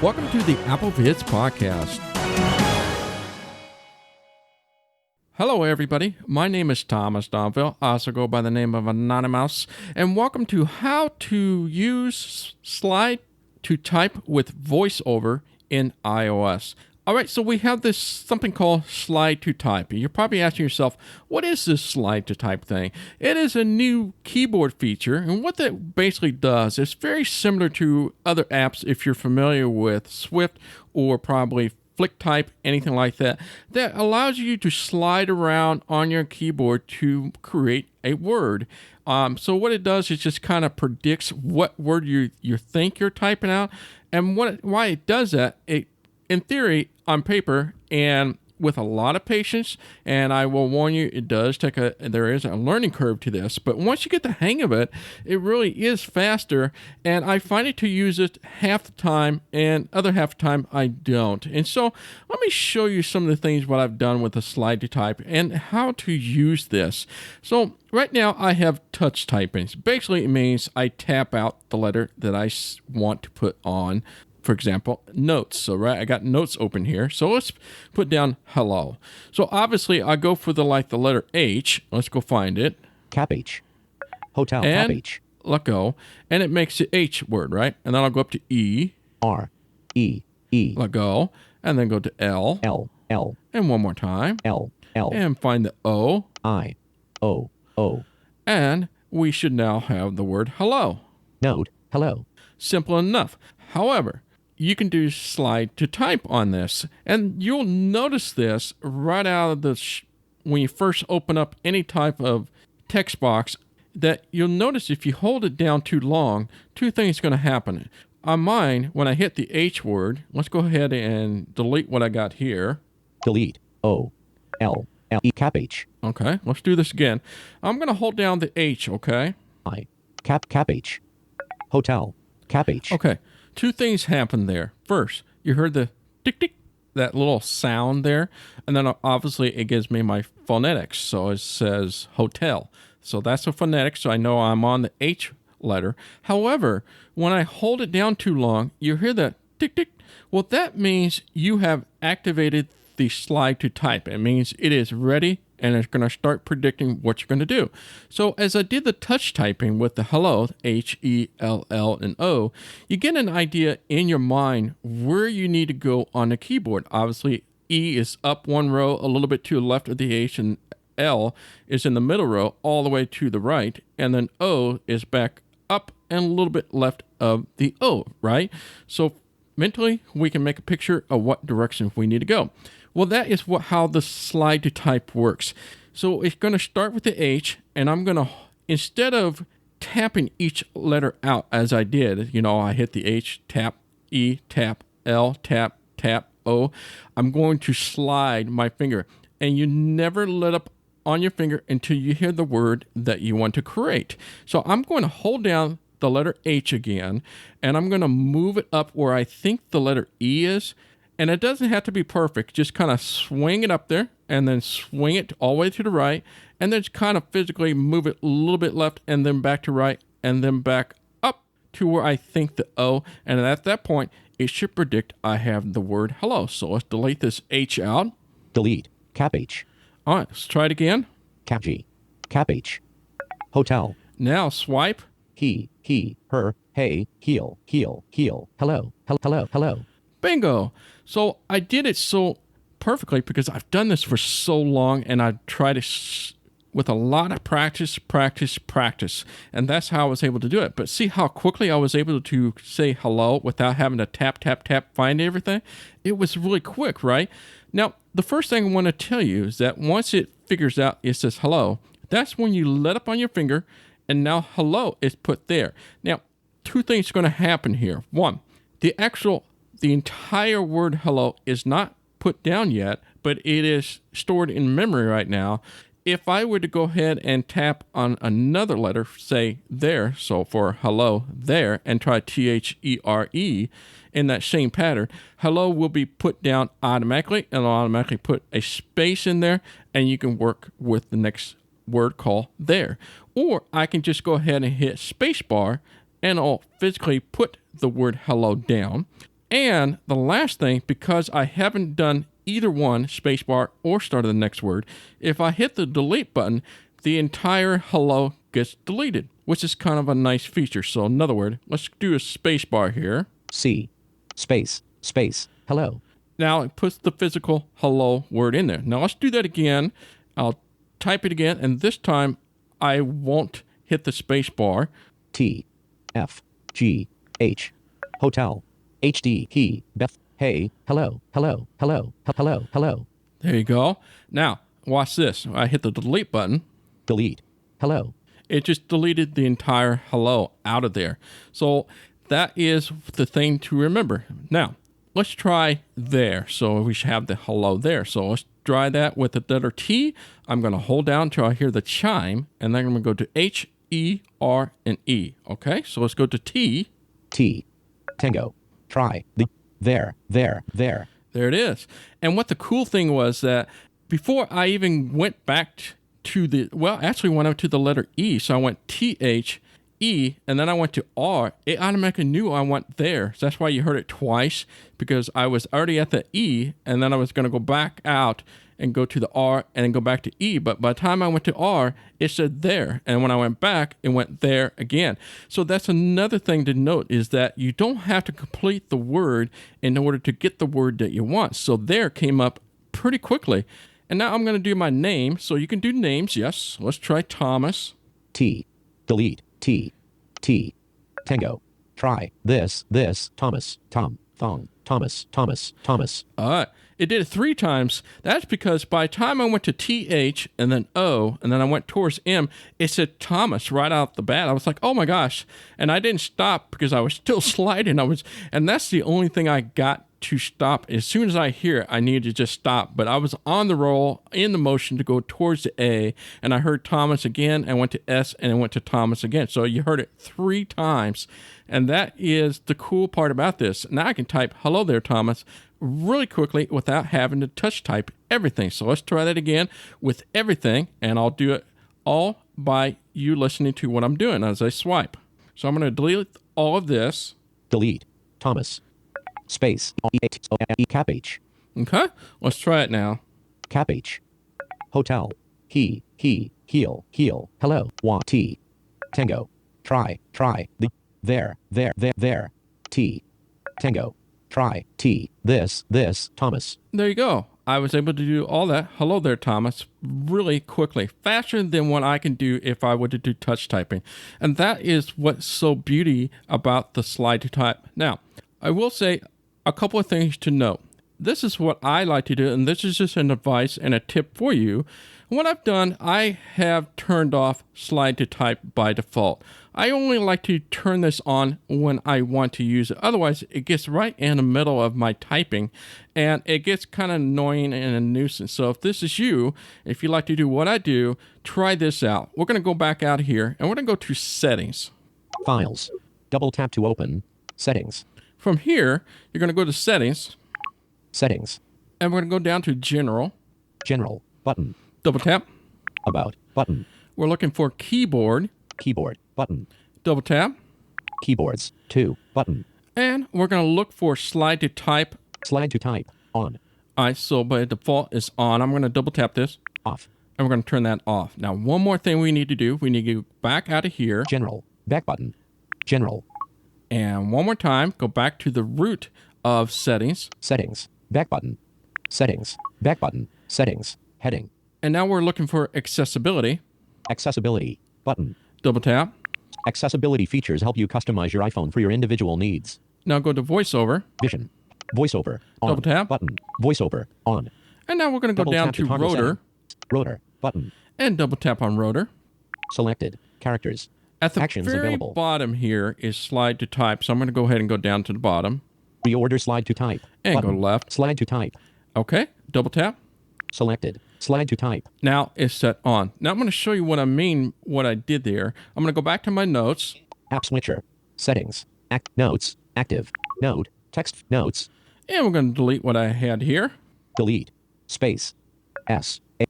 Welcome to the Apple Vids Podcast. Hello, everybody. My name is Thomas Domville. I also go by the name of Anonymous, and welcome to how to use slide to type with VoiceOver in iOS. All right, so we have this something called slide to type. You're probably asking yourself, what is this slide to type thing? It is a new keyboard feature, and what that basically does is very similar to other apps if you're familiar with Swift or probably FlickType, anything like that, that allows you to slide around on your keyboard to create a word. So what it does is just kind of predicts what word you think you're typing out, and why it does that, in theory, on paper, and with a lot of patience, and I will warn you, there is a learning curve to this, but once you get the hang of it, it really is faster, and I find it to use it half the time, and other half the time I don't. And so let me show you some of the things what I've done with the slide to type and how to use this. So right now I have touch typing. Basically it means I tap out the letter that I want to put on. For example, notes. So, right, I got notes open here. So let's put down hello. So obviously I go for the letter H. Let's go find it. Cap H. Hotel. And Cap H. let go. And it makes the H word, right? And then I'll go up to E. R. E. E. Let go. And then go to L. L. L. And one more time. L. L. And find the O. I. O. O. And we should now have the word hello. Node. Hello. Simple enough. However, you can do slide to type on this, and you'll notice this right out of the when you first open up any type of text box, that you'll notice if you hold it down too long, two things are going to happen. On mine, when I hit the H word, let's go ahead and delete what I got here. Delete. O. L. L. E. Cap H. Okay, let's do this again. I'm going to hold down the H, okay? I. Cap H. Hotel. Cap H. Okay. Two things happened there. First, you heard the tick tick, that little sound there, and then obviously it gives me my phonetics. So it says hotel. So that's a phonetic, so I know I'm on the H letter. However, when I hold it down too long, you hear that tick tick. Well, that means you have activated the slide to type. It means it is ready, and it's going to start predicting what you're going to do. So as I did the touch typing with the hello, H-E-L-L and O, you get an idea in your mind where you need to go on the keyboard. Obviously, E is up one row, a little bit to the left of the H, and L is in the middle row, all the way to the right, and then O is back up and a little bit left of the O, right? So mentally, we can make a picture of what direction we need to go. Well, that is how the slide to type works. So it's going to start with the H, and I'm going to, instead of tapping each letter out as I did, I hit the H, tap, E, tap, L, tap, tap, O, I'm going to slide my finger. And you never let up on your finger until you hear the word that you want to create. So I'm going to hold down the letter H again, and I'm going to move it up where I think the letter E is. And it doesn't have to be perfect. Just kind of swing it up there and then swing it all the way to the right, and then just kind of physically move it a little bit left and then back to right and then back up to where I think the O. And at that point, it should predict I have the word hello. So let's delete this H out. Delete. Cap H. All right, let's try it again. Cap G. Cap H. Hotel. Now swipe. He, her, hey, heel, hello, hello. Bingo. So I did it so perfectly because I've done this for so long, and I've tried it with a lot of practice. And that's how I was able to do it. But see how quickly I was able to say hello without having to tap, find everything? It was really quick, right? Now, the first thing I want to tell you is that once it figures out it says hello, that's when you let up on your finger, and now hello is put there. Now, two things are going to happen here. One, the entire word hello is not put down yet, but it is stored in memory right now. If I were to go ahead and tap on another letter, say there, so for hello there, and try THERE in that same pattern, hello will be put down automatically, and it'll automatically put a space in there, and you can work with the next word called there. Or I can just go ahead and hit spacebar, and I'll physically put the word hello down. And the last thing, because I haven't done either one, spacebar or start of the next word, if I hit the delete button, the entire hello gets deleted, which is kind of a nice feature. So in other words, let's do a spacebar here. C, space, hello. Now it puts the physical hello word in there. Now let's do that again. I'll type it again, and this time I won't hit the spacebar. T, F, G, H, hotel, HD, he, Beth, hey, hello. There you go. Now, watch this. I hit the delete button. Delete, hello. It just deleted the entire hello out of there. So that is the thing to remember. Now, let's try there. So we should have the hello there. So let's try that with the letter T. I'm going to hold down until I hear the chime, and then I'm going to go to H, E, R, and E. Okay, so let's go to T. T, tango, try, there. There it is. And what the cool thing was that before I even went back to when I went to the letter E, so I went T-H, E, and then I went to R, it automatically knew I went there. So that's why you heard it twice, because I was already at the E, and then I was going to go back out and go to the R and then go back to E. But by the time I went to R, it said there. And when I went back, it went there again. So that's another thing to note, is that you don't have to complete the word in order to get the word that you want. So there came up pretty quickly. And now I'm going to do my name. So you can do names. Yes. Let's try Thomas. T, delete, T, tango, try, this, Thomas, Tom, thong, Thomas. All right. It did it 3 times. That's because by the time I went to TH and then O, and then I went towards M, it said Thomas right out the bat. I was like, oh my gosh. And I didn't stop because I was still sliding. And that's the only thing I got to stop. As soon as I hear it, I needed to just stop. But I was on the roll, in the motion to go towards the A, and I heard Thomas again, and went to S, and then went to Thomas again. So you heard it 3 times. And that is the cool part about this. Now I can type, hello there, Thomas, really quickly without having to touch type everything. So let's try that again with everything, and I'll do it all by you listening to what I'm doing as I swipe. So I'm going to delete all of this. Delete, Thomas, space, cap H. Okay, let's try it now. Cap H, hotel, he, heel, hello, T, tango, try, there, T, tango, try, T, this, Thomas. There you go. I was able to do all that. Hello there, Thomas, really quickly, faster than what I can do if I were to do touch typing. And that is what's so beauty about the slide to type. Now, I will say a couple of things to note. This is what I like to do, and this is just an advice and a tip for you. What I've done, I have turned off slide to type by default. I only like to turn this on when I want to use it. Otherwise, it gets right in the middle of my typing, and it gets kind of annoying and a nuisance. So if this is you, if you like to do what I do, try this out. We're going to go back out here, and we're going to go to Settings. Files. Double tap to open. Settings. From here, you're going to go to Settings. Settings. And we're going to go down to General. General. Button. Double tap. About. Button. We're looking for Keyboard. Keyboard. Button. Double tap. Keyboards. 2. Button. And we're going to look for Slide to Type. Slide to type. On. All right, so by default it's on. I'm going to double tap this. Off. And we're going to turn that off. Now, one more thing we need to do. We need to go back out of here. General. Back button. General. And one more time, go back to the root of Settings. Settings. Back button. Settings. Back button. Settings. Heading. And now we're looking for Accessibility. Accessibility. Button. Double tap. Accessibility features help you customize your iPhone for your individual needs. Now go to VoiceOver. Vision. VoiceOver. On. Double tap. Button. VoiceOver. On. And now we're going to go down to Rotor. Setting. Rotor. Button. And double tap on Rotor. Selected. Characters. At the Actions very available. bottom here is Slide to Type. So I'm going to go ahead and go down to the bottom. Reorder slide to type. And Button. go left. Slide to type. Okay. Double tap. Selected. Slide to type. Now it's set on. Now I'm going to show you what I mean, what I did there. I'm going to go back to my notes. App switcher. Settings. Notes. Active. Note. Text. Notes. And we're going to delete what I had here. Delete. Space. S. A.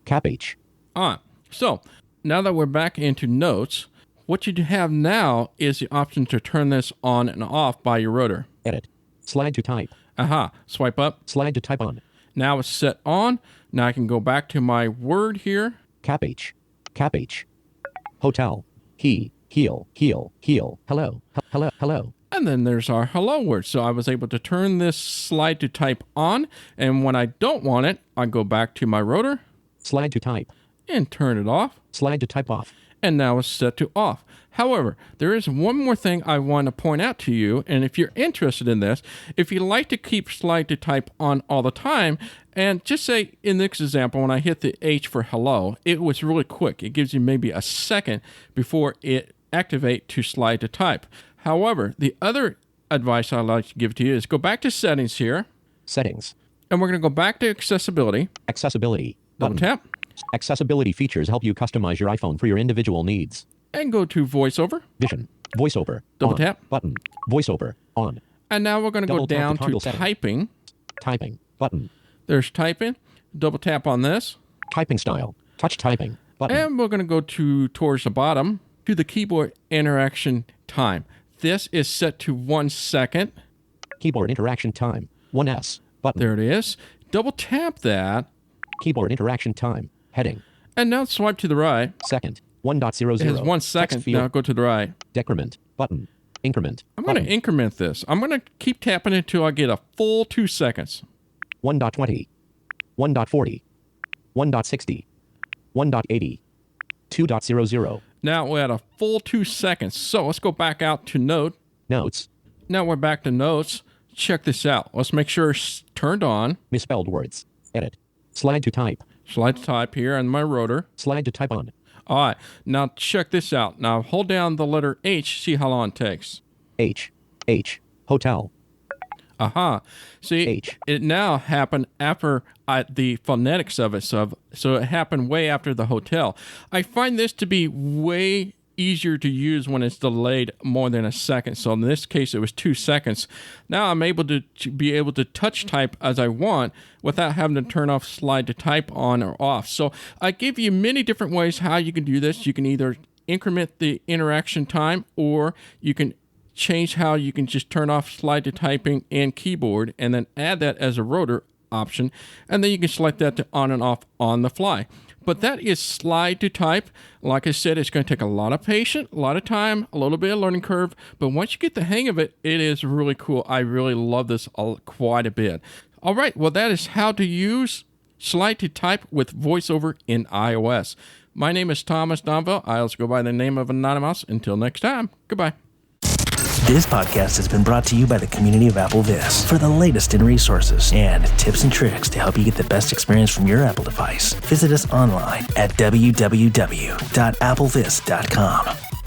Cap H. On. So now that we're back into notes, what you have now is the option to turn this on and off by your rotor. Edit. Slide to type. Aha. Swipe up. Slide to type on. Now it's set on. Now I can go back to my word here. Cap H. Cap H. Hotel. He. Heel. Heel. Heel. Hello. Hello. Hello. And then there's our hello word. So I was able to turn this slide to type on. And when I don't want it, I go back to my rotor. Slide to type. And turn it off. Slide to type off. And now it's set to off. However, there is one more thing I want to point out to you, and if you're interested in this, if you like to keep slide to type on all the time, and just say in this example, when I hit the H for hello, it was really quick. It gives you maybe a second before it activate to slide to type. However, the other advice I'd like to give to you is go back to settings here. Settings. And we're going to go back to accessibility. Accessibility. Double tap. Accessibility features help you customize your iPhone for your individual needs. And go to VoiceOver. Vision. VoiceOver. Double on. tap. Button. VoiceOver. On. And now we're going to go down to typing. Typing. Button. There's typing. Double tap on this. Typing style. Touch typing. Button. And we're going to go towards the bottom to the keyboard interaction time. This is set to 1 second. Keyboard interaction time. 1S. Button. There it is. Double tap that. Keyboard interaction time. Heading. And now swipe to the right. Second. 1.00. It has 1 second. Now go to the right. Decrement. Button. Increment. I'm going to increment this. I'm going to keep tapping until I get a full 2 seconds. 1.20. 1.40. 1.60. 1.80. 2.00. Now we're at a full 2 seconds. So let's go back out to Notes. Now we're back to notes. Check this out. Let's make sure it's turned on. Misspelled words. Edit. Slide to type. Slide to type here on my rotor. Slide to type on. All right. Now check this out. Now hold down the letter H. See how long it takes. H. Hotel. Aha. See, H. It now happened after the phonetics of it. So it happened way after the hotel. I find this to be way easier to use when it's delayed more than a second. So in this case, it was 2 seconds. Now I'm able to be able to touch type as I want without having to turn off slide to type on or off. So I give you many different ways how you can do this. You can either increment the interaction time, or you can change how you can just turn off slide to typing and keyboard and then add that as a rotor option. And then you can select that to on and off on the fly. But that is slide to type. Like I said, it's going to take a lot of patience, a lot of time, a little bit of learning curve. But once you get the hang of it, it is really cool. I really love this quite a bit. All right. Well, that is how to use slide to type with VoiceOver in iOS. My name is Thomas Domville. I also go by the name of Anonymous. Until next time, goodbye. This podcast has been brought to you by the community of AppleVis. For the latest in resources and tips and tricks to help you get the best experience from your Apple device, visit us online at www.applevis.com.